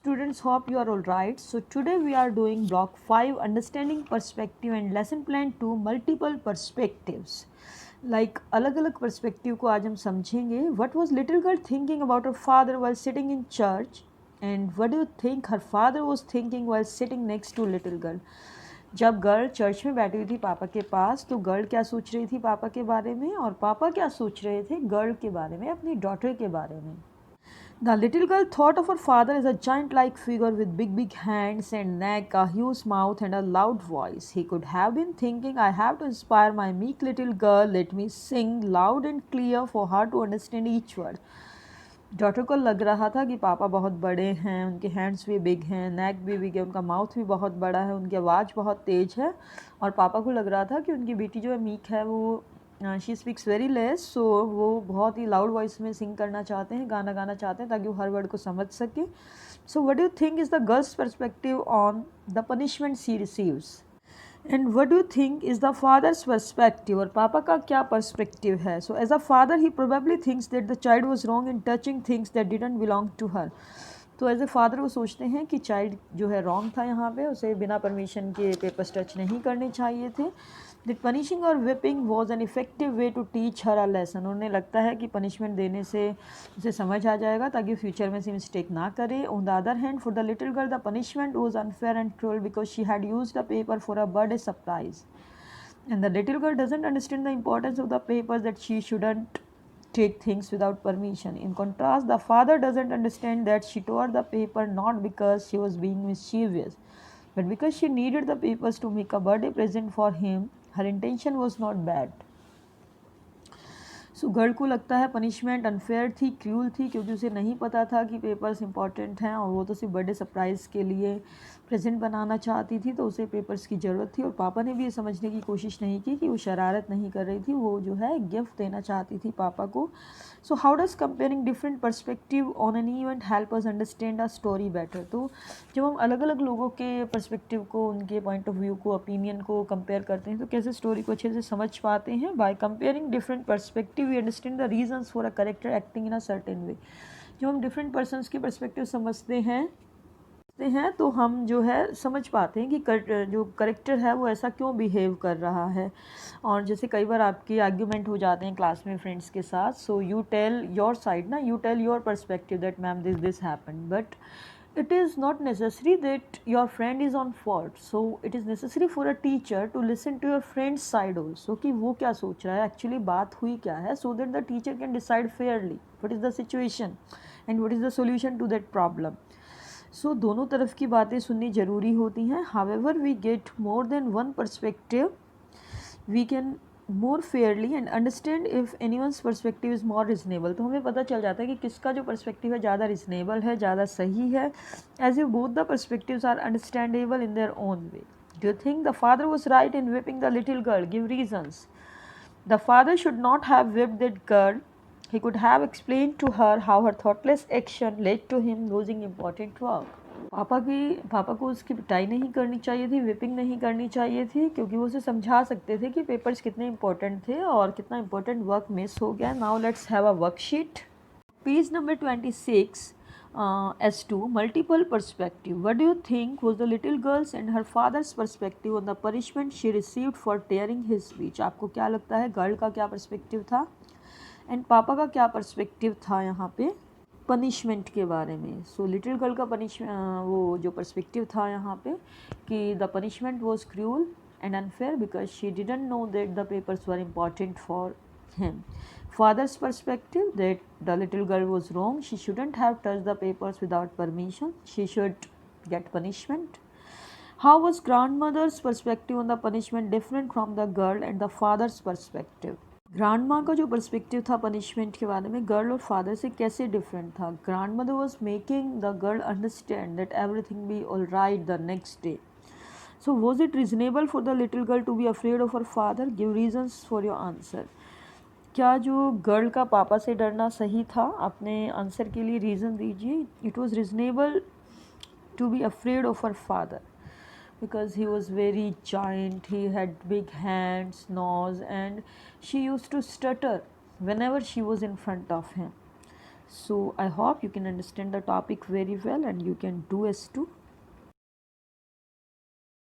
students, hope you are all right. So today we are doing block 5, understanding perspective, and lesson plan 2, multiple perspectives. Like अलग अलग perspective को आज हम समझेंगे. What was little girl thinking about her father while sitting in church, and what do you think her father was thinking while sitting next to little girl? जब girl church में बैठी हुई थी पापा के पास, तो गर्ल क्या सोच रही थी पापा के बारे में, और पापा क्या सोच रहे थे गर्ल के बारे में, अपनी डॉटर के बारे में. The little girl thought of her father as a giant-like figure with big hands and neck, a huge mouth, and a loud voice. He could have been thinking, I have to inspire my meek little girl. Let me sing loud and clear for her to understand each word. Daughter को लग रहा था कि पापा बहुत बड़े हैं, उनके हैंड्स भी बिग हैं, नेक भी बिग है, उनका माउथ भी बहुत बड़ा है, उनकी आवाज़ बहुत तेज़ है. और पापा को लग रहा था कि उनकी बेटी जो है मीक है, वो शी स्पीक्स वेरी लेस, सो वो बहुत ही लाउड वॉइस में सिंग करना चाहते हैं, गाना गाना चाहते हैं, ताकि वो हर वर्ड को समझ सके. So what do you think is the girl's perspective on the punishment she receives, and what do you think is the father's perspective, और पापा का क्या परस्पेक्टिव है. So as a father he probably thinks that the child was wrong in touching things that didn't belong to her. तो as a father वो सोचते हैं कि चाइल्ड जो है रॉन्ग था, यहाँ पे उसे बिना परमिशन के पेपर्स टच नहीं करने चाहिए थे. दैट पनिशिंग और whipping was an effective way to teach her a lesson. उन्हें लगता है कि पनिशमेंट देने से उसे समझ आ जाएगा, ताकि फ्यूचर में से मिस्टेक ना करे. On the other hand, for the little girl the punishment was unfair and cruel because she had used the paper for a birthday surprise. And the little girl doesn't understand the importance of the papers, that she shouldn't take things without permission. In contrast, the father doesn't understand that she tore the paper not because she was being mischievous, but because she needed the papers to make a birthday present for him. Her intention was not bad. So girl को लगता है punishment unfair थी, cruel थी, क्योंकि उसे नहीं पता था कि पेपर्स इंपॉर्टेंट हैं, और वो तो सिर्फ बर्थडे सरप्राइज़ के लिए प्रेजेंट बनाना चाहती थी, तो उसे पेपर्स की ज़रूरत थी. और पापा ने भी ये समझने की कोशिश नहीं की कि वो शरारत नहीं कर रही थी, वो जो है गिफ्ट देना चाहती थी पापा को. So how does comparing different perspective on an event help us understand a story better. तो जब हम अलग अलग लोगों के परस्पेक्टिव को, उनके पॉइंट ऑफ व्यू को, ओपिनियन को कंपेयर करते हैं, तो कैसे स्टोरी को अच्छे से समझ पाते हैं. By comparing different perspective we understand the reasons for a character acting in a certain way. जब हम डिफरेंट पर्सनस के परस्पेक्टिव समझते हैं तो हम जो है समझ पाते हैं कि जो करेक्टर है वो ऐसा क्यों बिहेव कर रहा है. और जैसे कई बार आपकी आर्ग्यूमेंट हो जाते हैं क्लास में फ्रेंड्स के साथ, so you tell your side ना, you tell your perspective that ma'am this happen, but it is not necessary that your friend is on fault. So it is necessary for a teacher to listen to your friend's side also, कि वो क्या सोच रहा है, actually बात हुई क्या है, so that the teacher can decide fairly what is the situation and what is the solution to that problem. सो दोनों तरफ की बातें सुननी ज़रूरी होती हैं. However we get more than one perspective, we can more fairly and understand if anyone's perspective is more reasonable. तो हमें पता चल जाता है कि किसका जो परस्पेक्टिव है ज़्यादा रिजनेबल है, ज़्यादा सही है, as if both the perspectives are understandable in their own way. Do you think the father was right in whipping the little girl? Give reasons. The father should not have whipped that girl. He could have explained to her how her thoughtless action led to him losing important work. पापा को उसकी पिटाई नहीं करनी चाहिए थी, whipping नहीं करनी चाहिए थी, क्योंकि वो उसे समझा सकते थे कि पेपर्स कितने इंपॉर्टेंट थे और कितना इंपॉर्टेंट वर्क मिस हो गया. Now let's have a worksheet. Page number 26, S2, multiple perspective. What do you think was the little girl's and her father's perspective on the punishment she received for tearing his speech? आपको क्या लगता है girl का क्या perspective था and पापा का क्या परस्पेक्टिव था यहाँ पे पनिशमेंट के बारे में. सो लिटिल गर्ल का वो जो परस्पेक्टिव था यहाँ पे कि the punishment was cruel and unfair because she didn't know that the papers were important for him. Father's perspective, that the little girl was wrong. She shouldn't have touched the papers without permission. She should get punishment. How was grandmother's perspective on the punishment different from the girl and the father's perspective? Grand माँ का जो perspective था punishment के बारे में girl और father से कैसे डिफरेंट था. Grandmother was making the girl understand that everything be all right the next day. So was it reasonable for the little girl to be afraid of her father? Give reasons for your answer. क्या जो girl का पापा से डरना सही था? अपने answer के लिए रीज़न दीजिए. It was reasonable to be afraid of her father because he was very giant, he had big hands, nose, and she used to stutter whenever she was in front of him. So I hope you can understand the topic very well and you can do S2.